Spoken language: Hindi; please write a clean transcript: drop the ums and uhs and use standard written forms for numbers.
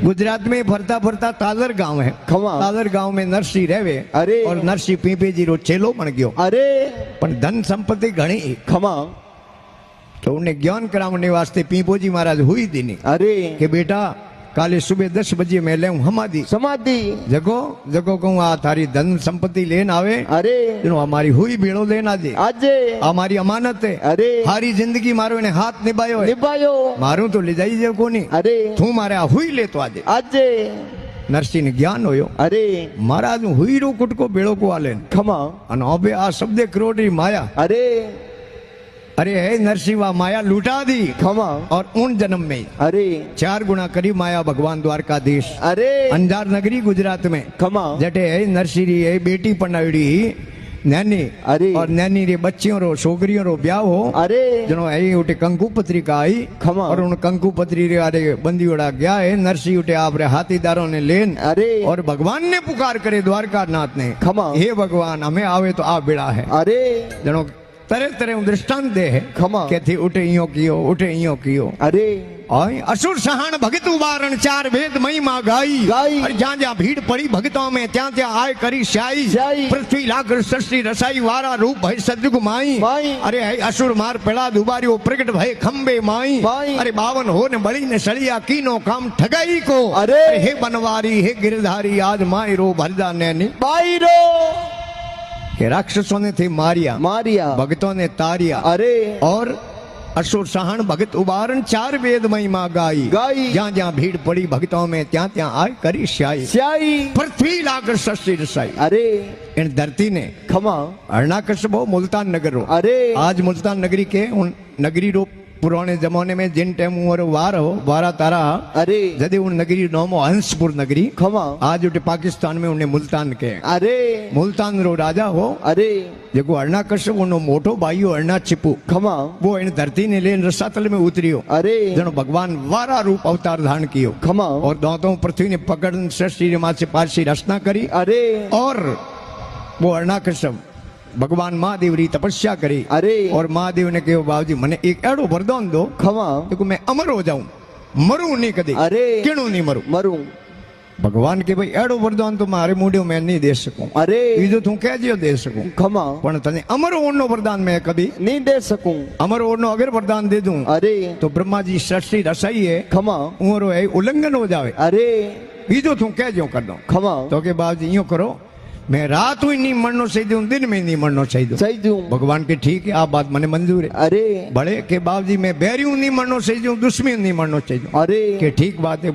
गुजरात में फरता फरता तालर गांव है। खमा। तालर गांव में नरसिंह रहवे। अरे। और नरसिंह पीपेजी रो चेलो बन गयो। अरे पण धन संपत्ति घणी। खमा। तो उन्हें ज्ञान करावने वास्ते पीपोजी महाराज हुई दीनी अरे कि बेटा काले सुबह 10 बजे मैं ले समाधि समाधि जगो जगो कहूँ आ थारी धन संपत्ति लेन आवे। अरे तेनो हमारी हुई भेड़ो लेन आजे आजे हमारी अमानत है। अरे हारी जिंदगी मारो ने हाथ निभायो है। निभायो मारू तो ले जाई जे कोनी। अरे तू मारे आ हुई ले तो आजे आजे नरसिंह ने ज्ञान होयो। अरे महाराज हुई रो कुटको बेड़ो को आले खमा। अन अबे आ शब्द करोड़ी माया। अरे अरे है नरसिंह वा माया लुटा दी खमा। और उन जन्म में अरे 4 गुना करी माया भगवान द्वारकाधीश अरे अंजार नगरी गुजरात में खमा। जटे है नरसिंह री है बेटी पनावड़ी नैनी। अरे और नैनी रे बच्चियों रो छोकरियों रो ब्याह हो। अरे जनो है उठे कंकु पत्रिका आई खमा। और उन कंकु पत्री रे अरे बंदीओड़ा गया है नरसिंह उठे आप रे हाथीदारों ने लेन। अरे और भगवान ने पुकार करे द्वारका नाथ ने खमा। हे भगवान हमें आवे तो आ बेड़ा है। अरे जनो तरह तरह दृष्टांत दे है खमा। के थी उठे इयो कियो उठे इयो कियो। अरे और असुर सहान भगत उबारण 4 वेद महिमा गाई। गाई। और जहाँ जहाँ भीड़ पड़ी भगतों में त्या त्या आय करी श्याई। श्याई। पृथ्वी लाकर सृष्टि रसाई वारा रूप भय सदयुग माई। माई। अरे है असुर मार पेड़ा दुबारियो प्रकट भय खंबे माई। माई। अरे 52 हो ने बड़ी ने सड़िया कीनो काम ठगाई को। अरे हे बनवारी हे गिरधारी आज माई रो भरदा नैनी। बाईरो के राक्षसों ने थे मारिया मारिया भगतों ने तारिया। अरे और असुर सहान भगत उबारण 4 वेद महिमा गाई। गाई। जहाँ जहाँ भीड़ पड़ी भगतों में त्या त्या आय करी श्याई। श्याई पृथ्वी लाकर सृष्टि रसाई। अरे इन धरती ने खमा। अरुणाकश्यप मुल्तान नगर रो। अरे आज मुल्तान नगरी के उन नगरी रो पुराने जमाने में जिन टाइम और वार हो वारा तारा। अरे जदे उन नगरी नोमो हंसपुर नगरी खमा। आज उठे पाकिस्तान में उन्हें मुल्तान के। अरे मुल्तान रो राजा हो। अरे जेको अरुणाकश्यप उनो मोटो भाईयो अरुणाचिपु खमा। वो इन धरती ने लेन रसातल में उतरियो। अरे जनो भगवान वारा रूप अवतार धारण कियो। खमा। और दांतों पृथ्वी ने पकड़ सृष्टि रे माथे पारसी रचना करी। अरे और वो अरुणाकश्यप भगवान महादेव री तपस्या करी। अरे और महादेव ने कहो बाबूजी मने एक एड़ो वरदान दो खमा। देखो मैं अमर हो जाऊं मरू नहीं कदी। अरे केणो नहीं मरू। मरू भगवान के भाई एड़ो वरदान तो मारे मुंडियो मैं नहीं दे सकूं। अरे बीजो तू कह जियो दे सकूं खमा। पण तने अमर होनो वरदान मैं कभी नहीं दे सकूं। अमर होनो अगर वरदान दे दूं अरे तो ब्रह्मा जी सृष्टि रसाई है खमा। उमरो है उल्लंघन हो जावे। अरे बीजो तू कह जो कर दो खमा। तो के बाबूजी यूं करो मैं रात हुई नहीं मरनो सही दूं दिन में नहीं मरनो सही दूं। सही दूं भगवान के ठीक है आप बात मने मंजूर है। अरे बड़े के बाबूजी मैं बैरी नहीं मरनो सही दूं दुश्मन नहीं मरनो सही दूं। अरे के ठीक बात है।